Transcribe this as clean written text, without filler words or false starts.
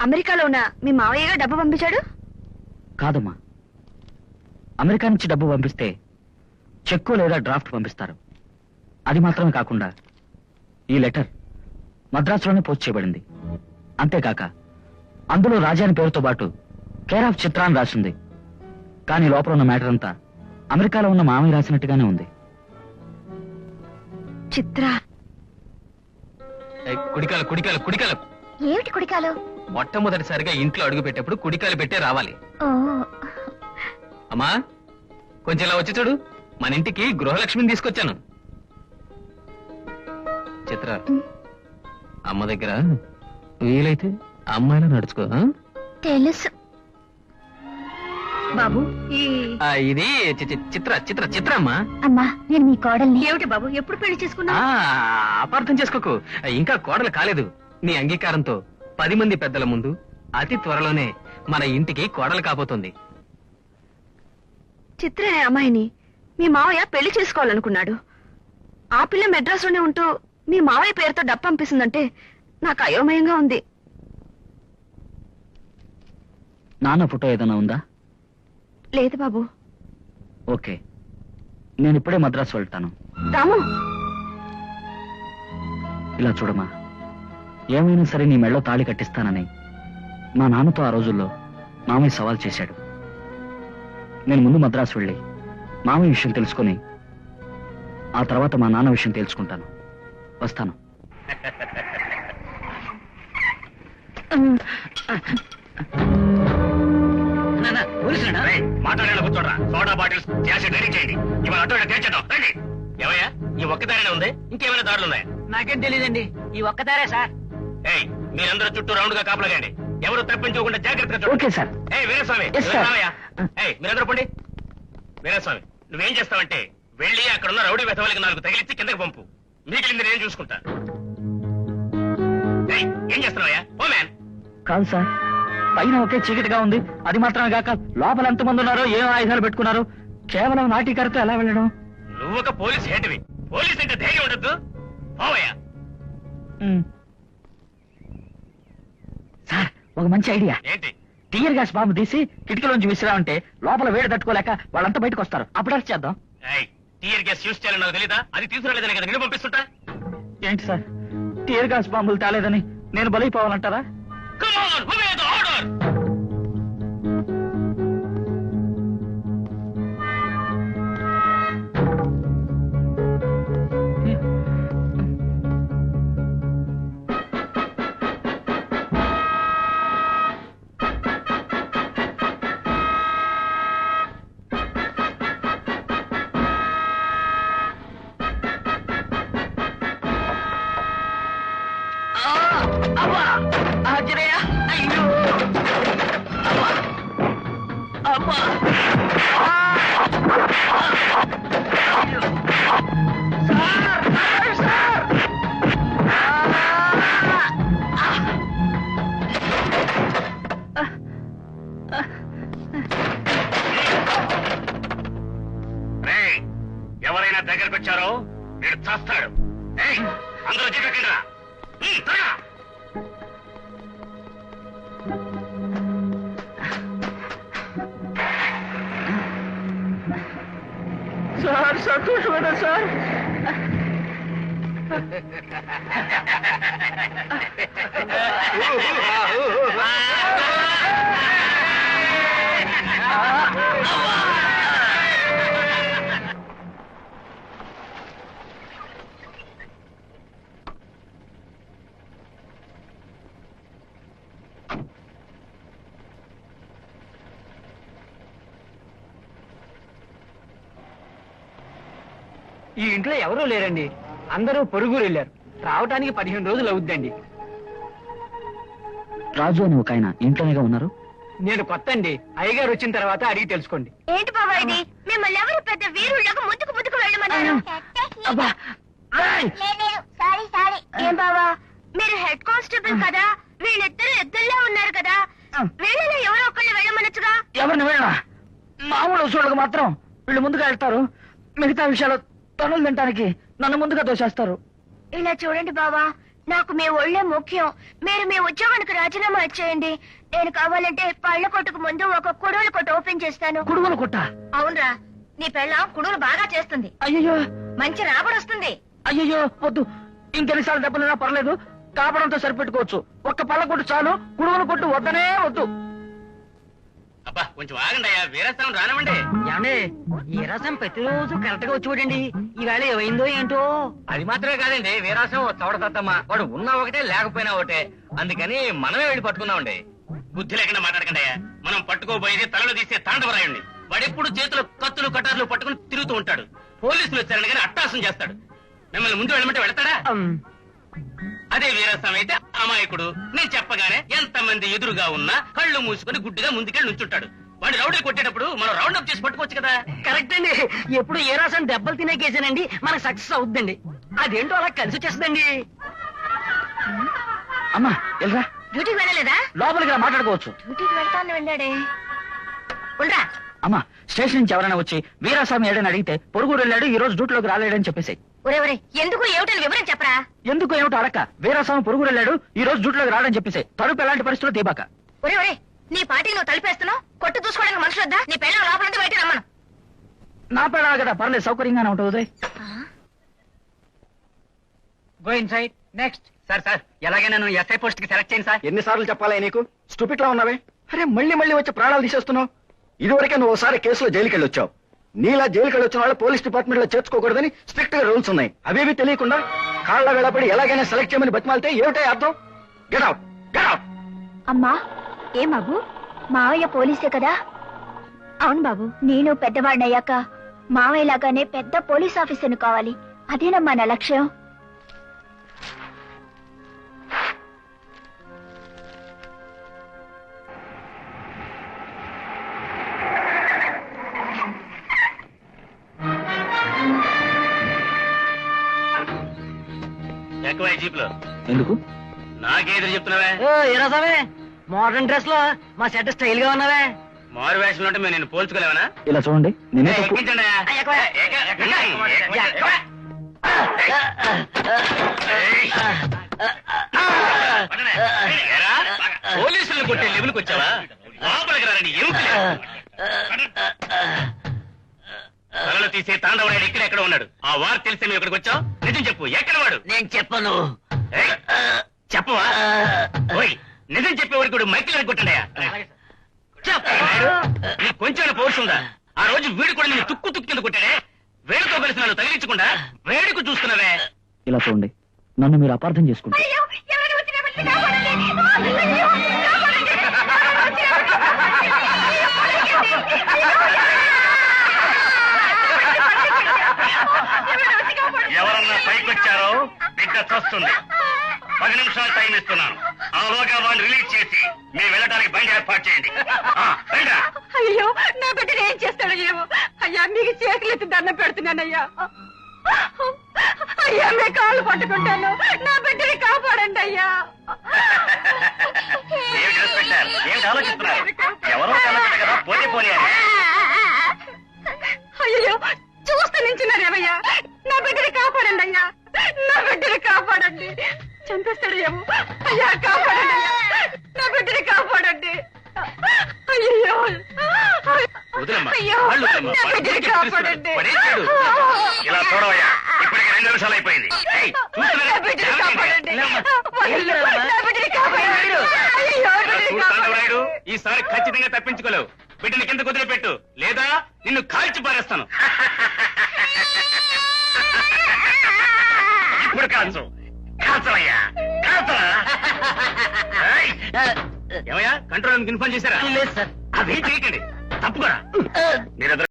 అమెరికాలో ఉన్న మీ మావయ్యగా డబ్బు పంపించాడు? కాదమ్మా, అమెరికా నుంచి డబ్బు పంపిస్తే చెక్కు లేదా డ్రాఫ్ట్ పంపిస్తారు. అది మాత్రమే కాకుండా ఈ లెటర్ మద్రాసులోనే పోస్ట్ చేయబడింది. అంతేకాక అందులో రాజాని పేరుతో పాటు కేర్ ఆఫ్ చిత్ర అని రాసింది. కానీ లోపల ఉన్న మ్యాటర్ అంతా అమెరికాలో ఉన్న మామయ్య రాసినట్టుగానే ఉంది. చిత్ర కుడికాలు కుడికాలు కుడికాలు. ఏమిటి కుడికాలు? మొట్టమొదటిసారిగా ఇంట్లో అడుగు పెట్టేప్పుడు కుడికాలు పెట్టే రావాలి. అమ్మా కొంచెం ఇలా వచ్చి చూడు, మన ఇంటికి గృహలక్ష్మిని తీసుకొచ్చాను. చిత్ర, అమ్మ దగ్గర వీలైతే అమ్మాయిలా నడుచుకో. తెలుసు బాబు. ఇది చిత్ర చిత్ర చిత్ర అమ్మా. అమ్మా నేను మీ కోడల్ని. ఏమిటి బాబు, ఎప్పుడు పెళ్లి చేసుకున్నా? అపార్థం చేసుకోకు, ఇంకా కోడలు కాలేదు. నీ అంగీకారంతో 10 మంది పెద్దల ముందు అతి త్వరలోనే మన ఇంటికి కోడలు కాబోతుంది. చిత్ర అనే అమ్మాయిని మీ మావయ్య పెళ్లి చేసుకోవాలనుకున్నాడు. ఆ పిల్ల మెడ్రాస్లోనే ఉంటూ మీ మావయ్య పేరుతో డబ్బు పంపిస్తుందంటే నాకు అయోమయంగా ఉంది. నాన్న ఫోటో ఏదైనా ఉందా? లేదు బాబు. ఓకే, నేను ఇప్పుడే మద్రాసు వెళ్తాను. రాము, ఇలా చూడమ్మా, ఏమైనా సరే నీ మెళ్ళో తాళి కట్టిస్తానని మా నాన్నతో ఆ రోజుల్లో మామయ్య సవాల్ చేశాడు. నేను ముందు మద్రాసు వెళ్ళి మామయ్య విషయం తెలుసుకుని ఆ తర్వాత మా నాన్న విషయం తెలుసుకుంటాను. వస్తాను. మాట్లాడేలా కూర్చోడరా, సోడా బాటిల్స్ గ్యాస్ రెడీ చేయండి. ఇవాళ అటు తెచ్చేద్దాం. రండి. ఏమయ్యా, ఈ ఒక్కదారినే ఉంది, ఇంకేమైనా దారులు ఉన్నాయా? నాకేం తెలియదండి, ఈ ఒక్కదారే సార్. మీరందరూ చుట్టూ రౌండ్ గా కాపలాగండి. ఎవరు తప్పించుకోకుండా జాగ్రత్తగా ఓకే సార్. వీరస్వామి, మీరందరూ పండి. వీరస్వామి, నువ్వేం చేస్తావంటే వెళ్ళి అక్కడున్న రౌడీ వెధవలకి 4 తగిలిచ్చి కిందకి పంపు. మిగిలింది నేను చూసుకుంటా. ఏం చేస్తున్నావయ్యా? Oh man. కాదు సార్, పైన ఒకే చీకటిగా ఉంది. అది మాత్రమే కాక లోపల ఎంతమంది ఉన్నారో, ఏం ఆయుధాలు పెట్టుకున్నారు, కేవలం నాటికరతో ఎలా వెళ్ళడం? నువ్వు ఒక పోలీస్ హేటువి. పోలీస్ అంటే ధైర్యం ఉండద్దు. పోవయ్యా. సార్, ఒక మంచి ఐడియా. ఏంటి? టీయర్ గ్యాస్ బాంబు తీసి కిటికీలోంచి విసిరామంటే లోపల వేడి తట్టుకోలేక వాళ్ళంతా బయటకు వస్తారు. అప్పుడు అరెస్ట్ చేద్దాం. టీయర్ గ్యాస్ యూజ్ చేయాలని నాకు తెలీదా? అది తీసుకురాలేదని కదా నేను పంపిస్తుంటా. ఏంటి సార్, టీయర్ గ్యాస్ బాంబులు తేలేదని నేను బలైపోవాలంటారా? Come on, obey the order. ఎవరైనా దగ్గరకు వచ్చారో వీడు చేస్తాడు. అందరూ చెప్పకండి. సార్, సంతోషమేనా సార్? ఈ ఇంట్లో ఎవరూ లేరండి, అందరూ పొరుగురు వెళ్ళారు. రావటానికి 15 రోజులు అవుద్దండి. రాజు అని ఒక ఆయన ఇంట్లోనేగా ఉన్నారు. నేను కొత్త అండి, అయ్యగారు వచ్చిన తర్వాత అడిగి తెలుసుకోండి. ఏంటి బాబా ఇది? మిమ్మల్ని ఎవరు పెద్ద వీరుళ్ళగా ముందుకు ముందుకు వెళ్ళమన్నారు? ఏం బావా, మీరు హెడ్ కానిస్టేబుల్ కదా, వీళ్ళిద్దరు ఎద్దుల్లో ఉన్నారు కదా, వీళ్ళలో ఎవరో ఒకళ్ళు వెళ్ళమనొచ్చుగా. ఎవరిని వెళ్ళా? మామూలు చూడకు మాత్రం వీళ్ళు ముందుగా వెళ్తారు. మిగతా విషయాలు తనులు తినడానికి నన్ను ముందుగా దోషేస్తారు. ఇలా చూడండి బావా, నాకు మీ ఒళ్ళే ముఖ్యం. మీరు మీ ఉద్యోగానికి రాజీనామా చేయండి. నేను కావాలంటే పళ్ళ కొట్టుకు ముందు ఒక కుడువుల కొట్టు ఓపెన్ చేస్తాను. కుడువల కొట్ట? అవునరా, నీ పెళ్ళం కుడువులు బాగా చేస్తుంది. అయ్యో మంచి రాబడి వస్తుంది. అయ్యో వద్దు, ఇంకెన్నిసార్లు దెబ్బలున్నా పర్లేదు, కాపడంతో సరిపెట్టుకోవచ్చు. ఒక్క పళ్ళ కొట్టు చాలు, కుడువల కొట్టు వద్దనే వద్దు. అబ్బా కొంచెం ఆగండి అయ్యా, వీరస్వామి రానివ్వండి. ఏమండి ఈ రసం ప్రతిరోజు కరెక్ట్ గా వచ్చి చూడండి. ఈవేళ ఏమైందో ఏంటో. అది మాత్రమే కాదండి, వీరాసం చౌడతత్తమ్మ, వాడు ఉన్నా ఒకటే లేకపోయినా ఒకటే, అందుకని మనమే వెళ్ళి పట్టుకున్నామండి. బుద్ధి లేకుండా మాట్లాడకండి అయ్యా, మనం పట్టుకోబోయేది తలలో తీసే తాండవరాయండి. వాడెప్పుడు చేతిలో కత్తులు కటార్లు పట్టుకుని తిరుగుతూ ఉంటాడు. పోలీసులు వచ్చారని కానీ అట్టాసం చేస్తాడు. మిమ్మల్ని ముందు వెళ్ళమంటే వెళ్తాడా? అదే వీరస్వామి అయితే అమాయకుడు. నేను చెప్పగానే ఎంతమంది ఎదురుగా ఉన్నా కళ్ళు మూసుకొని గుడ్డిగా ముందుకెళ్ళి నుంచుంటాడు. వాడు రౌడీ కొట్టేటప్పుడు మనం రౌండ్ అప్ చేసి పట్టుకోవచ్చు కదా. కరెక్ట్ అండి. ఎప్పుడు ఏ రాసం దెబ్బలు తినే కేసేనండి మనకు సక్సెస్ అవుద్దండి. అదేంటో అలా కలిసి వచ్చేస్తుందండి. అమ్మా వెళ్ళరా, డ్యూటీకి వెళ్ళలేదా? లోపలికి రా, మాట్లాడుకోవచ్చు. డ్యూటీకి వెళ్తాను వెళ్ళాడే. ఉండరా. అమ్మా స్టేషన్ నుంచి ఎవరైనా వచ్చి వీరాస్వామి ఏడని అడిగితే పొరుగురు వెళ్ళాడు, ఈ రోజు డ్యూటీలోకి రాలేడని చెప్పేసి. ఒరే ఒరే, ఎందుకు ఏమిటని వివరం చెప్పరా. ఎందుకు ఏమిటో అడక్క, వీరాస్వామి పొరుగురు వెళ్ళాడు, ఈ రోజు డ్యూటీలోకి రాడని చెప్పేసి. తలుపు ఎలాంటి పరిస్థితుల్లో తీబాక. ఒరే ఒరే, నీ పార్టీకి నువ్వు తలిపేస్తున్నావు. కొట్టు చూసుకోవడానికి మనుషులు వద్దా? నీ పెళ్ళం లోపల నుండి బయట రమ్మను. నా పేడ కదా, పర్లేదు, సౌకర్యంగానే ఉంటుంది. Go in side. Next. Sir sir ఎలాగైనా నన్ను ఎస్ఐ పోస్ట్ కి సెలెక్ట్ చేయండి సార్. ఎన్నిసార్లు చెప్పాలా నీకు? స్టూపిడ్ లా ఉన్నావే. అరే మళ్ళీ మళ్ళీ వచ్చి ప్రాణాలు తీసేస్తున్నావు. ఇదివరకే నువ్వు ఒకసారి కేసులో జైలుకి వెళ్ళి వచ్చావు. నీలా జైలుకి వెళ్ళి వచ్చిన వాళ్ళు పోలీస్ డిపార్ట్మెంట్ లో చేర్చుకోకూడదని స్ట్రిక్ట్ గా రూల్స్ ఉన్నాయి. అవేవి తెలియకుండా కాళ్ళ వేళపడి ఎలాగైనా సెలెక్ట్ చేయమని బతిమాలితే ఏమిటో అర్థం? Get out, get out. అమ్మా, ఏం బాబు, మావయ్య పోలీసే కదా? అవును బాబు, నేను పెద్దవాడినయ్యాక మావయ్య లాగానే పెద్ద పోలీస్ ఆఫీసర్ను కావాలి. అదేనమ్మా నా లక్ష్యం. ఎక్కువ జీప్ లో ఎందుకు? నాకే ఎదురు చెప్తున్నావే? ఏ రసమే మోడర్న్ డ్రెస్ లో మా సెట్ స్టైల్ గా ఉన్నావే. మారు వేషంలో ఉంటే మేము నేను పోల్చుకోలేవనా? ఇలా చూడండి, నేనే తప్పు. ఎక్కించండి అయ్యా. ఏరా, పోలీసులను కొట్టే లెవెల్కి వచ్చావా? లోపలికి రారండి, ఎముకలే. తలలో తీసే తాండవరాయుడు ఎక్కడ ఉన్నాడు? ఆ వారు తెలిసే మేము ఇక్కడికి వచ్చావు. నిజం చెప్పు, ఎక్కడ వాడు? నేను చెప్పను. ఏయ్, చెప్పవా? ఓయ్, నిజం చెప్పేవాడికి కూడా మైకిల్ కొట్టండియా. నీకు కొంచెం పౌరుషం ఉందా? ఆ రోజు వీడు కూడా నేను తుక్కు తుక్కు కింద కొట్టాడే. వేడితో కలిసి నన్ను తగిలించకుండా వేడుకు చూస్తున్నావే. ఇలా చూడండి, నన్ను మీరు అపార్థం చేసుకుంటారు. ఎవరన్నా పైకొచ్చారో బిడ్డ చస్తుంది. 10 నిమిషాలు టైం ఇస్తున్నాను. ఆలోగా వాళ్ళు రిలీజ్ చేసి మేము వెళ్ళడానికి బండి ఏర్పాటు చేయండి. అయ్యో, నా బిడ్డను ఏం చేస్తాడో ఏమో. అయ్యా, మీకు చేతులెత్తి దండం పెడుతున్నానయ్యా. అయ్యా, మీ కాళ్ళు పట్టుకుంటాను. నా బిడ్డని కాపాడండి అయ్యా. ఏమిటి ఇన్స్పెక్టర్, ఏమిటి ఆలోచిస్తున్నారు? ఎవరో కలగదు కదా, పోతే పోనీ. అయ్యో, చూస్తూ నించున్నారేమయ్యా. నా బిడ్డని కాపాడండి అయ్యా. నా బిడ్డని కాపాడండి. చంపేస్తాడు ఏమో. అయ్యా, కాపాడండి అయ్యా. నా బిడ్డని కాపాడండి. అయ్యో, వదిలమ్మా, అయ్యో, వాళ్ళు వదిలమ్మా. నా బిడ్డని కాపాడండి. పడేశాడు. ఇలా చూడవయ్యా, ఇప్పటికి 2 నిమిషాలు అయిపోయింది. ఏయ్, చూస్తున్నారా? నా బిడ్డని కాపాడండి. ఏమిటి? నా బిడ్డని కాపాడండి. అయ్యో, నా బిడ్డని చూడు కాపాడండి. తాండవరాయుడు, ఈసారి ఖచ్చితంగా తప్పించుకోలేవు. బిడ్డని కింద కుదిరిపెట్టు, లేదా నిన్ను కాల్చి పారేస్తాను. ఇప్పుడు కాల్చు, కాల్చవయ్యా, కాల్చరా. ఏయ్, ఏమయ్యా, కంట్రోల్ రూమ్ ఇన్ఫార్మ్ చేశారా? లేదు సార్. అవి చేయకండి, తప్పుకోరా. మీరెందరూ